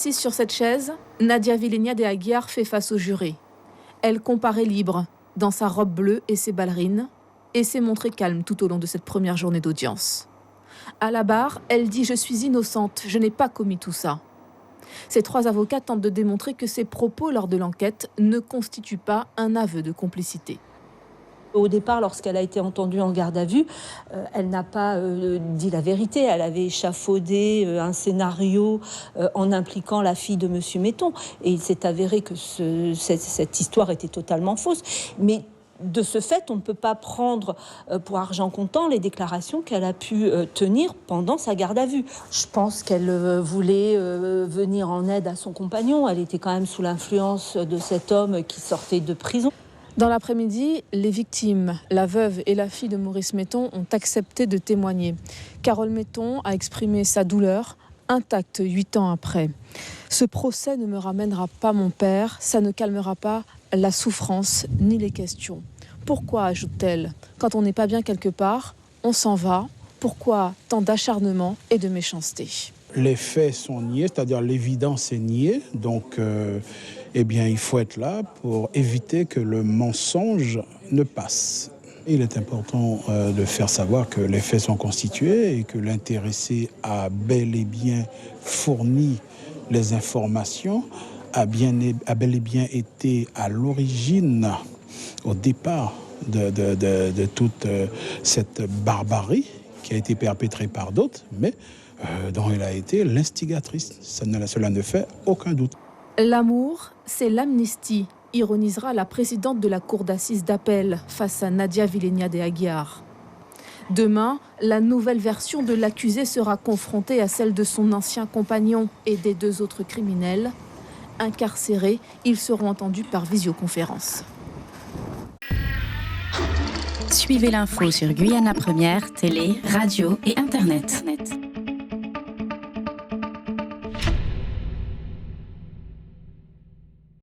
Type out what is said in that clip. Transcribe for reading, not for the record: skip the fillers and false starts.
Assise sur cette chaise, Nadia Villénia de Aguiar fait face au jury. Elle comparaît libre, dans sa robe bleue et ses ballerines, et s'est montrée calme tout au long de cette première journée d'audience. À la barre, elle dit « Je suis innocente, je n'ai pas commis tout ça ». Ces trois avocats tentent de démontrer que ses propos lors de l'enquête ne constituent pas un aveu de complicité. Au départ, lorsqu'elle a été entendue en garde à vue, elle n'a pas dit la vérité. Elle avait échafaudé un scénario en impliquant la fille de M. Metton. Et il s'est avéré que cette histoire était totalement fausse. Mais de ce fait, on ne peut pas prendre pour argent comptant les déclarations qu'elle a pu tenir pendant sa garde à vue. Je pense qu'elle voulait venir en aide à son compagnon. Elle était quand même sous l'influence de cet homme qui sortait de prison. Dans l'après-midi, les victimes, la veuve et la fille de Maurice Metton, ont accepté de témoigner. Carole Metton a exprimé sa douleur, intacte 8 ans après. Ce procès ne me ramènera pas mon père, ça ne calmera pas la souffrance ni les questions. Pourquoi, ajoute-t-elle, quand on n'est pas bien quelque part, on s'en va? Pourquoi tant d'acharnement et de méchanceté? Les faits sont niés, c'est-à-dire l'évidence est niée, donc il faut être là pour éviter que le mensonge ne passe. Il est important de faire savoir que les faits sont constitués et que l'intéressé a bel et bien fourni les informations, a bel et bien été à l'origine, au départ de toute cette barbarie qui a été perpétrée par d'autres, mais dont elle a été l'instigatrice. Cela ne fait aucun doute. L'amour, c'est l'amnistie, ironisera la présidente de la cour d'assises d'appel face à Nadia Villénia de Aguiar. Demain, la nouvelle version de l'accusé sera confrontée à celle de son ancien compagnon et des 2 autres criminels. Incarcérés, ils seront entendus par visioconférence. Suivez l'info sur Guyana Première, télé, radio et internet.